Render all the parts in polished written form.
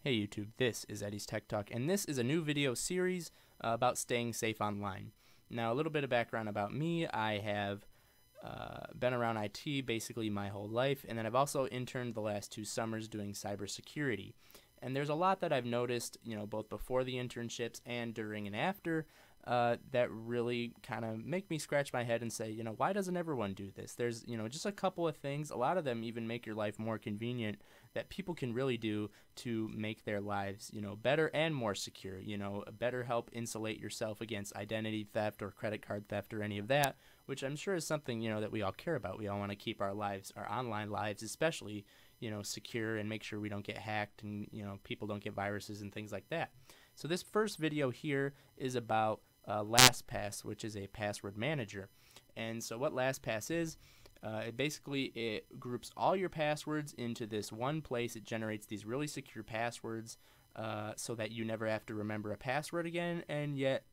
Hey YouTube, this is Eddie's Tech Talk, and this is a new video series about staying safe online. Now, a little bit of background about me. I have been around IT basically my whole life, and then I've also interned the last 2 summers doing cybersecurity. And there's a lot that I've noticed, both before the internships and during and after, that really kind of make me scratch my head and say, why doesn't everyone do this? There's, just a couple of things. A lot of them even make your life more convenient that people can really do to make their lives, better and more secure. Better help insulate yourself against identity theft or credit card theft or any of that, which I'm sure is something, that we all care about. We all want to keep our lives, our online lives especially, secure and make sure we don't get hacked and, people don't get viruses and things like that. So this first video here is about LastPass, which is a password manager. And so what LastPass is, it groups all your passwords into this one place. It generates these really secure passwords so that you never have to remember a password again, and yet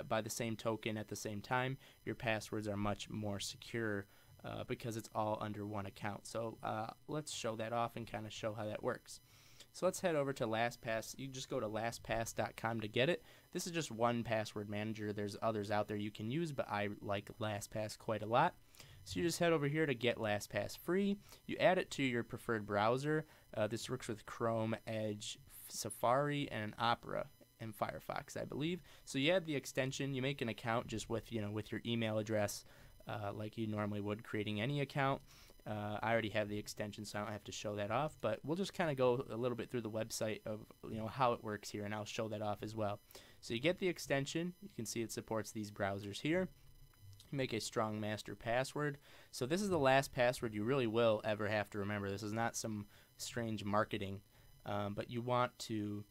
by the same token at the same time your passwords are much more secure because it's all under one account. So let's show that off and kind of show how that works. So let's head over to LastPass. You just go to lastpass.com to get it. This is just one password manager. There's others out there you can use, but I like LastPass quite a lot. So you just head over here to get LastPass free. You add it to your preferred browser. This works with Chrome, Edge, Safari, and Opera, and Firefox, I believe. So you add the extension. You make an account just with with your email address, like you normally would creating any account. I already have the extension, so I don't have to show that off, but we'll just kind of go a little bit through the website of how it works here, and I'll show that off as well. So you get the extension. You can see it supports these browsers here. You make a strong master password. So this is the last password you really will ever have to remember. This is not some strange marketing, but you want to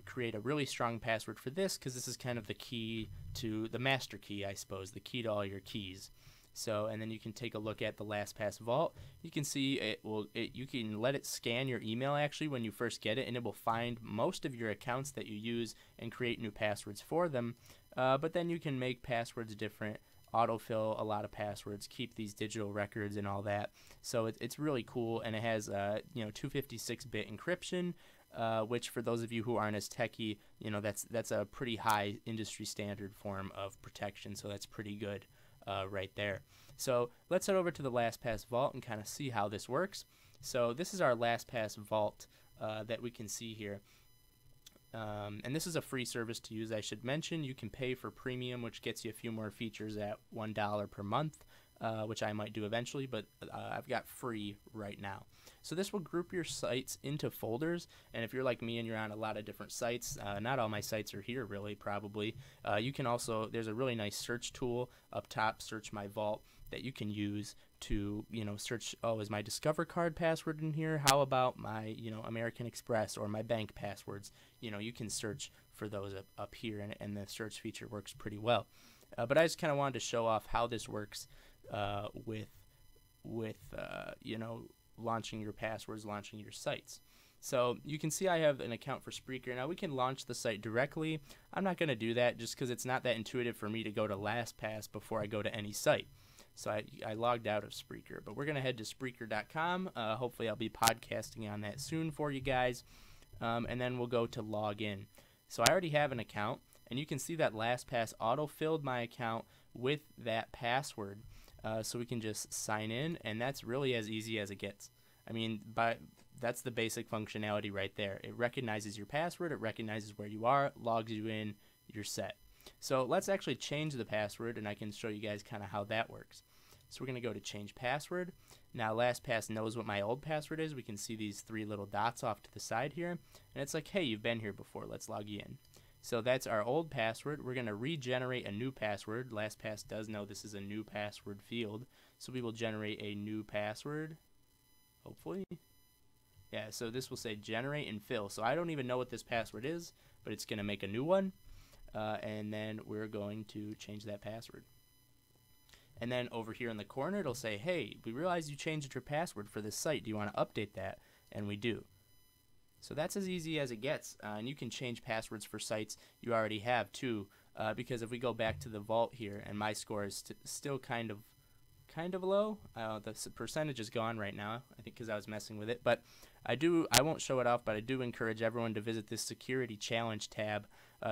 create a really strong password for this because this is kind of the key to the master key, I suppose, the key to all your keys. So, and then you can take a look at the LastPass Vault. You can see you can let it scan your email actually when you first get it, and it will find most of your accounts that you use and create new passwords for them. But then you can make passwords different, autofill a lot of passwords, keep these digital records and all that. So it's really cool, and it has 256-bit encryption, which for those of you who aren't as techy, that's a pretty high industry standard form of protection. So that's pretty good. Right there. So let's head over to the LastPass Vault and kind of see how this works. So this is our LastPass Vault that we can see here. And this is a free service to use, I should mention. You can pay for premium, which gets you a few more features at $1 per month, which I might do eventually, but I've got free right now. So this will group your sites into folders, and if you're like me and you're on a lot of different sites, not all my sites are here really, probably, you can also, there's a really nice search tool up top, Search My Vault, that you can use to, search, is my Discover card password in here? How about my, American Express or my bank passwords? You can search for those up here, and the search feature works pretty well. But I just kind of wanted to show off how this works with launching your passwords, launching your sites. So you can see I have an account for Spreaker. Now we can launch the site directly. I'm not going to do that just because it's not that intuitive for me to go to LastPass before I go to any site. So I logged out of Spreaker, but we're going to head to Spreaker.com. Hopefully I'll be podcasting on that soon for you guys. And then we'll go to log in. So I already have an account, and you can see that LastPass auto-filled my account with that password. So we can just sign in, and that's really as easy as it gets. I mean, that's the basic functionality right there. It recognizes your password, it recognizes where you are, logs you in, you're set. So let's actually change the password, and I can show you guys kind of how that works. So we're going to go to change password. Now LastPass knows what my old password is. We can see these 3 little dots off to the side here, and it's like, hey, you've been here before, let's log you in. So that's our old password. We're going to regenerate a new password. LastPass does know this is a new password field. So we will generate a new password, hopefully. Yeah, so this will say generate and fill. So I don't even know what this password is, but it's going to make a new one. And then we're going to change that password. And then over here in the corner, it'll say, hey, we realize you changed your password for this site. Do you want to update that? And we do. So that's as easy as it gets, and you can change passwords for sites you already have too, because if we go back to the vault here, and my score is still kind of kind of low. The percentage is gone right now, I think, because I was messing with it. But I won't show it off, but I do encourage everyone to visit this security challenge tab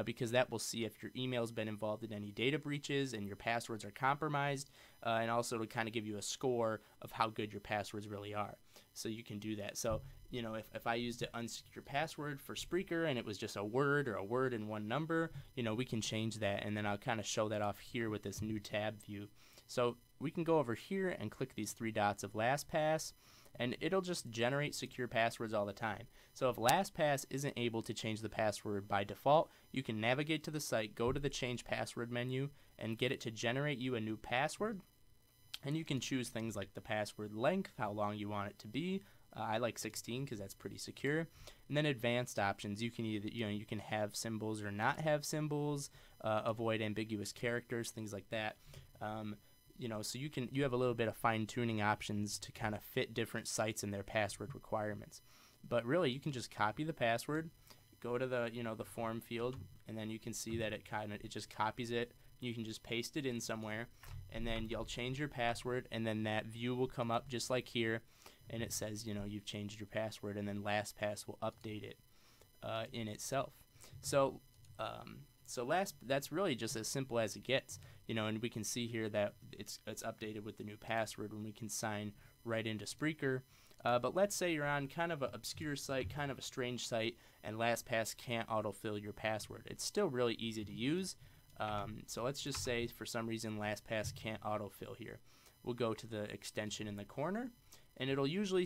because that will see if your email's been involved in any data breaches and your passwords are compromised, and also to kind of give you a score of how good your passwords really are. So you can do that. So, if I used an unsecure password for Spreaker and it was just a word or a word and one number, we can change that, and then I'll kind of show that off here with this new tab view. So we can go over here and click these three dots of LastPass, and it'll just generate secure passwords all the time. So if LastPass isn't able to change the password by default, you can navigate to the site, go to the Change Password menu, and get it to generate you a new password. And you can choose things like the password length, how long you want it to be. I like 16 because that's pretty secure. And then advanced options, you can either you can have symbols or not have symbols, avoid ambiguous characters, things like that. So you have a little bit of fine-tuning options to kind of fit different sites and their password requirements. But really, you can just copy the password, go to the the form field, and then you can see that it just copies it. You can just paste it in somewhere, and then you'll change your password, and then that view will come up just like here, and it says you've changed your password, and then LastPass will update it in itself. So that's really just as simple as it gets, and we can see here that it's updated with the new password when we can sign right into Spreaker. But let's say you're on kind of an obscure site, kind of a strange site, and LastPass can't autofill your password. It's still really easy to use. So let's just say for some reason LastPass can't autofill here. We'll go to the extension in the corner, and it'll usually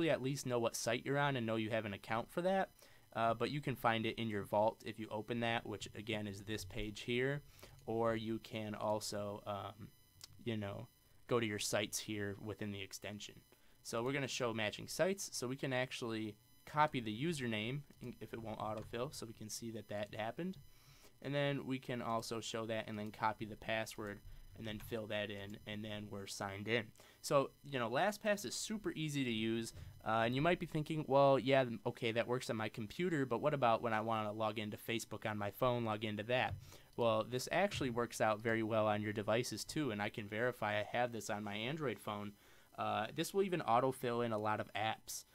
at least know what site you're on and know you have an account for that. But you can find it in your vault if you open that, which again is this page here, or you can also go to your sites here within the extension. So we're going to show matching sites, so we can actually copy the username if it won't autofill, so we can see that happened. And then we can also show that and then copy the password and then fill that in, and then we're signed in. So, LastPass is super easy to use, and you might be thinking, well, yeah, okay, that works on my computer, but what about when I want to log into Facebook on my phone, log into that? Well, this actually works out very well on your devices too, and I can verify I have this on my Android phone. This will even autofill in a lot of apps.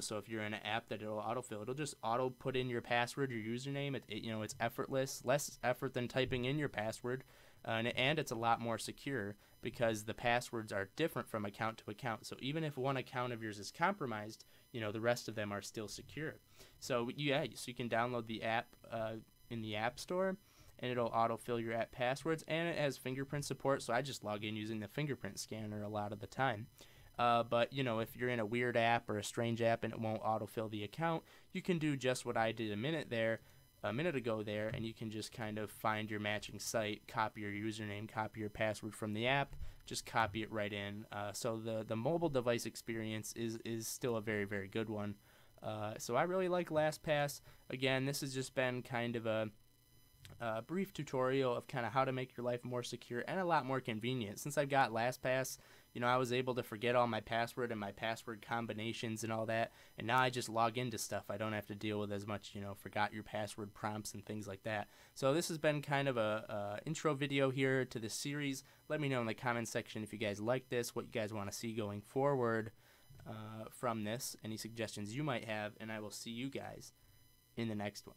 So if you're in an app that it'll autofill, it'll just auto put in your password, your username. It's effortless, less effort than typing in your password, and it's a lot more secure because the passwords are different from account to account. So even if one account of yours is compromised, the rest of them are still secure. So so you can download the app in the App Store, and it'll autofill your app passwords, and it has fingerprint support. So I just log in using the fingerprint scanner a lot of the time. But if you're in a weird app or a strange app and it won't autofill the account, you can do just what I did a minute ago there, and you can just kind of find your matching site, copy your username, copy your password from the app, just copy it right in. So the mobile device experience is still a very, very good one. So I really like LastPass. Again, this has just been kind of a brief tutorial of kind of how to make your life more secure and a lot more convenient. Since I've got LastPass, I was able to forget all my password and my password combinations and all that, and now I just log into stuff. I don't have to deal with as much, forgot your password prompts and things like that. So this has been kind of a intro video here to this series. Let me know in the comments section if you guys like this, what you guys want to see going forward from this, any suggestions you might have, and I will see you guys in the next one.